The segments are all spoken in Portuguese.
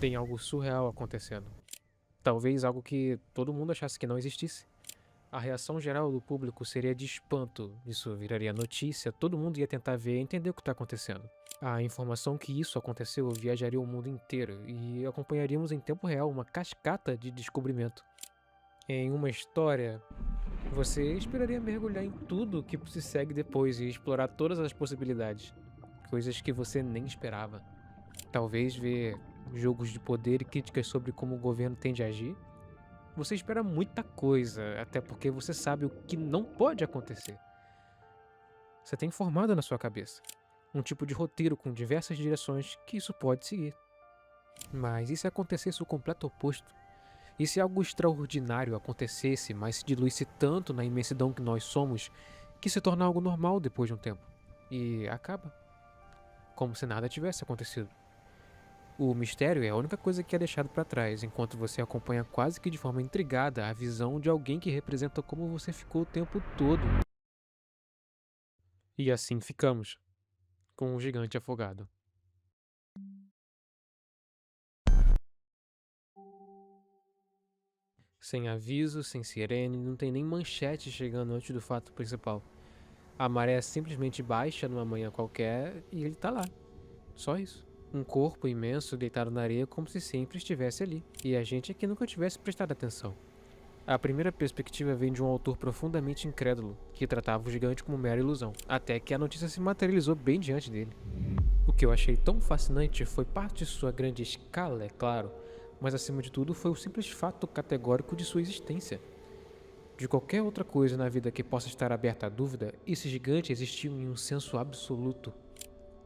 Tem algo surreal acontecendo. Talvez algo que todo mundo achasse que não existisse. A reação geral do público seria de espanto. Isso viraria notícia, todo mundo ia tentar ver e entender o que está acontecendo. A informação que isso aconteceu viajaria o mundo inteiro e acompanharíamos em tempo real uma cascata de descobrimento. Em uma história, você esperaria mergulhar em tudo que se segue depois e explorar todas as possibilidades. Coisas que você nem esperava. Talvez ver jogos de poder e críticas sobre como o governo tende a agir. Você espera muita coisa, até porque você sabe o que não pode acontecer. Você tem formado na sua cabeça um tipo de roteiro com diversas direções que isso pode seguir. Mas e se acontecesse o completo oposto? E se algo extraordinário acontecesse, mas se diluísse tanto na imensidão que nós somos, que se torna algo normal depois de um tempo? E acaba. Como se nada tivesse acontecido. O mistério é a única coisa que é deixado para trás, enquanto você acompanha quase que de forma intrigada a visão de alguém que representa como você ficou o tempo todo. E assim ficamos, com o gigante afogado. Sem aviso, sem sirene, não tem nem manchete chegando antes do fato principal. A maré simplesmente baixa numa manhã qualquer e ele tá lá. Só isso. Um corpo imenso deitado na areia como se sempre estivesse ali. E a gente é que nunca tivesse prestado atenção. A primeira perspectiva vem de um autor profundamente incrédulo, que tratava o gigante como mera ilusão, até que a notícia se materializou bem diante dele. O que eu achei tão fascinante foi parte de sua grande escala, é claro, mas acima de tudo foi o simples fato categórico de sua existência. De qualquer outra coisa na vida que possa estar aberta à dúvida, esse gigante existiu em um senso absoluto.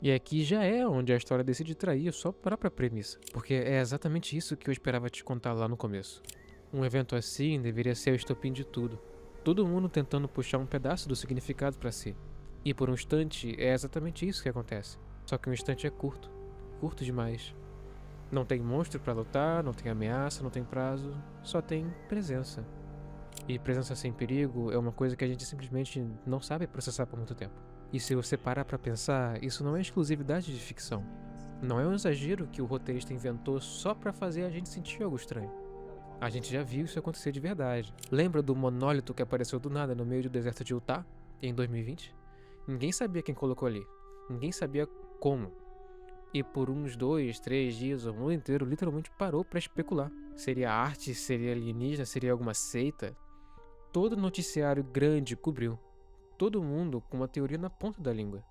E aqui já é onde a história decide trair a sua própria premissa, porque é exatamente isso que eu esperava te contar lá no começo. Um evento assim deveria ser o estopim de tudo. Todo mundo tentando puxar um pedaço do significado para si. E por um instante é exatamente isso que acontece. Só que um instante é curto. Curto demais. Não tem monstro para lutar, não tem ameaça, não tem prazo, só tem presença. E presença sem perigo é uma coisa que a gente simplesmente não sabe processar por muito tempo. E se você parar pra pensar, isso não é exclusividade de ficção. Não é um exagero que o roteirista inventou só pra fazer a gente sentir algo estranho. A gente já viu isso acontecer de verdade. Lembra do monólito que apareceu do nada no meio do deserto de Utah, em 2020? Ninguém sabia quem colocou ali. Ninguém sabia como. E por uns 2, 3 dias, o mundo inteiro literalmente parou pra especular. Seria arte? Seria alienígena? Seria alguma seita? Todo noticiário grande cobriu. Todo mundo com uma teoria na ponta da língua.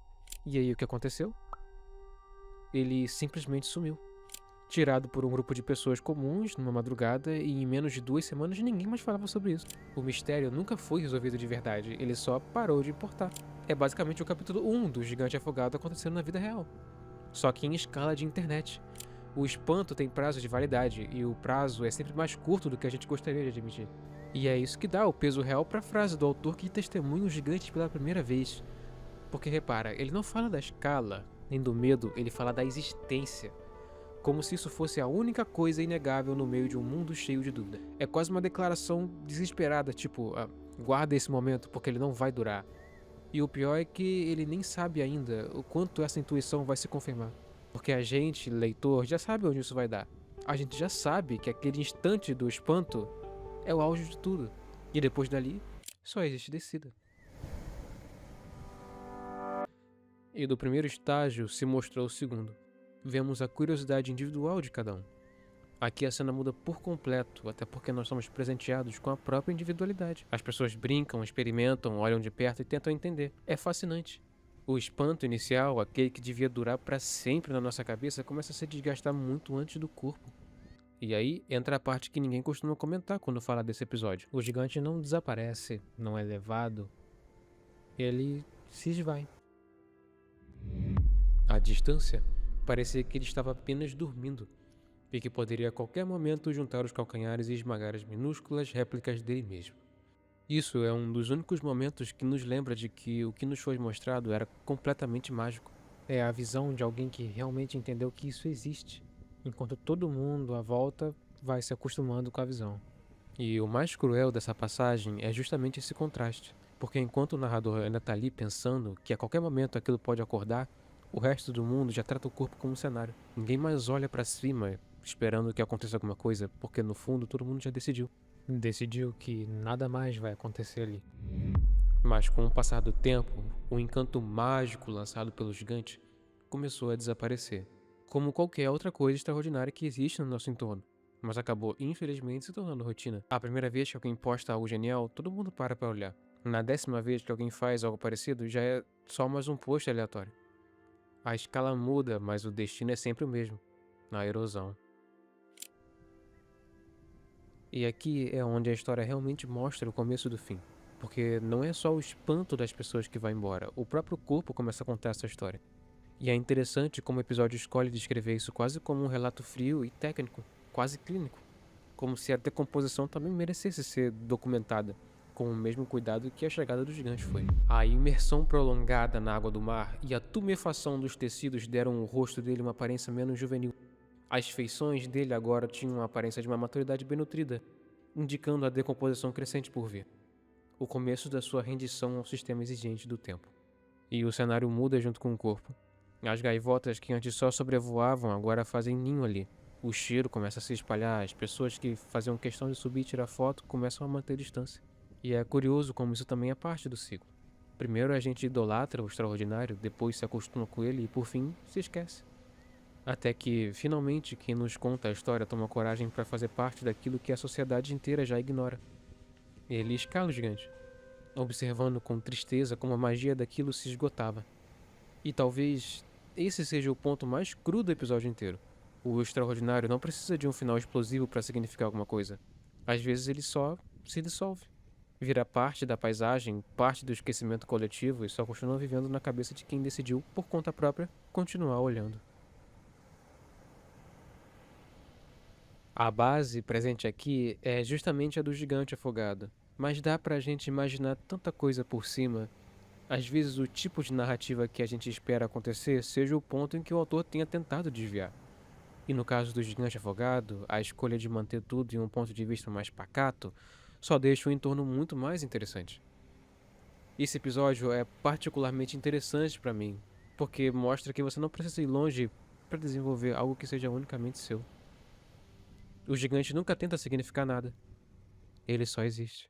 E aí o que aconteceu? Ele simplesmente sumiu. Tirado por um grupo de pessoas comuns numa madrugada e em menos de 2 semanas ninguém mais falava sobre isso. O mistério nunca foi resolvido de verdade, ele só parou de importar. É basicamente o capítulo 1 do Gigante Afogado acontecendo na vida real. Só que em escala de internet. O espanto tem prazo de validade e o prazo é sempre mais curto do que a gente gostaria de admitir. E é isso que dá o peso real para a frase do autor que testemunha o gigante pela primeira vez. Porque repara, ele não fala da escala, nem do medo, ele fala da existência. Como se isso fosse a única coisa inegável no meio de um mundo cheio de dúvida. É quase uma declaração desesperada, tipo, guarda esse momento porque ele não vai durar. E o pior é que ele nem sabe ainda o quanto essa intuição vai se confirmar. Porque a gente, leitor, já sabe onde isso vai dar. A gente já sabe que aquele instante do espanto é o auge de tudo. E depois dali, só existe descida. E do primeiro estágio se mostrou o segundo. Vemos a curiosidade individual de cada um. Aqui a cena muda por completo, até porque nós somos presenteados com a própria individualidade. As pessoas brincam, experimentam, olham de perto e tentam entender. É fascinante. O espanto inicial, aquele que devia durar para sempre na nossa cabeça, começa a se desgastar muito antes do corpo. E aí entra a parte que ninguém costuma comentar quando fala desse episódio. O gigante não desaparece, não é levado, ele se esvai. À distância, parecia que ele estava apenas dormindo, e que poderia a qualquer momento juntar os calcanhares e esmagar as minúsculas réplicas dele mesmo. Isso é um dos únicos momentos que nos lembra de que o que nos foi mostrado era completamente mágico. É a visão de alguém que realmente entendeu que isso existe, enquanto todo mundo à volta vai se acostumando com a visão. E o mais cruel dessa passagem é justamente esse contraste, porque enquanto o narrador ainda está ali pensando que a qualquer momento aquilo pode acordar, o resto do mundo já trata o corpo como um cenário. Ninguém mais olha para cima esperando que aconteça alguma coisa, porque no fundo todo mundo já decidiu. Decidiu que nada mais vai acontecer ali. Mas com o passar do tempo, o encanto mágico lançado pelo gigante começou a desaparecer, como qualquer outra coisa extraordinária que existe no nosso entorno, mas acabou infelizmente se tornando rotina. A primeira vez que alguém posta algo genial, todo mundo para olhar. Na 10ª vez que alguém faz algo parecido, já é só mais um post aleatório. A escala muda, mas o destino é sempre o mesmo, na erosão. E aqui é onde a história realmente mostra o começo do fim. Porque não é só o espanto das pessoas que vai embora, o próprio corpo começa a contar essa história. E é interessante como o episódio escolhe descrever isso quase como um relato frio e técnico, quase clínico. Como se a decomposição também merecesse ser documentada, com o mesmo cuidado que a chegada do gigante foi. A imersão prolongada na água do mar e a tumefação dos tecidos deram ao rosto dele uma aparência menos juvenil. As feições dele agora tinham a aparência de uma maturidade bem nutrida, indicando a decomposição crescente por vir. O começo da sua rendição ao sistema exigente do tempo. E o cenário muda junto com o corpo. As gaivotas que antes só sobrevoavam agora fazem ninho ali. O cheiro começa a se espalhar, as pessoas que faziam questão de subir e tirar foto começam a manter distância. E é curioso como isso também é parte do ciclo. Primeiro a gente idolatra o extraordinário, depois se acostuma com ele e por fim se esquece. Até que, finalmente, quem nos conta a história toma coragem para fazer parte daquilo que a sociedade inteira já ignora. Ele escala o gigante, observando com tristeza como a magia daquilo se esgotava. E talvez esse seja o ponto mais cru do episódio inteiro. O extraordinário não precisa de um final explosivo para significar alguma coisa. Às vezes ele só se dissolve. Vira parte da paisagem, parte do esquecimento coletivo e só continua vivendo na cabeça de quem decidiu, por conta própria, continuar olhando. A base presente aqui é justamente a do gigante afogado, mas dá pra gente imaginar tanta coisa por cima. Às vezes o tipo de narrativa que a gente espera acontecer seja o ponto em que o autor tenha tentado desviar. E no caso do gigante afogado, a escolha de manter tudo em um ponto de vista mais pacato só deixa o entorno muito mais interessante. Esse episódio é particularmente interessante pra mim, porque mostra que você não precisa ir longe para desenvolver algo que seja unicamente seu. O gigante nunca tenta significar nada. Ele só existe.